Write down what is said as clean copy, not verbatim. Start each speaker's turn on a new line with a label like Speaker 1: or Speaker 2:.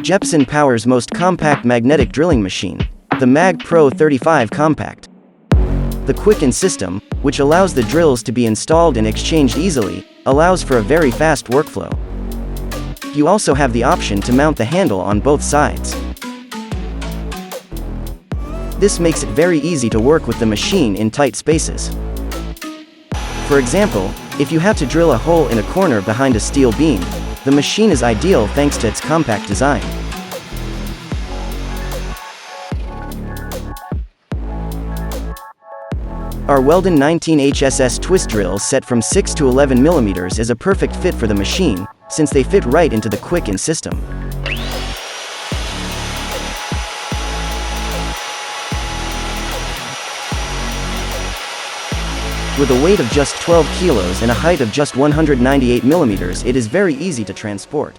Speaker 1: Jepson powers most compact magnetic drilling machine, the MagPro 35 Kompakt. The quicken system, which allows the drills to be installed and exchanged easily, allows for a very fast workflow. You also have the option to mount the handle on both sides. This makes it very easy to work with the machine in tight spaces. For example, if you have to drill a hole in a corner behind a steel beam, the machine is ideal thanks to its compact design. Our Weldon 19HSS twist drills set from 6 to 11 mm is a perfect fit for the machine, since they fit right into the quicken system. With a weight of just 12 kilos and a height of just 198 mm, it is very easy to transport.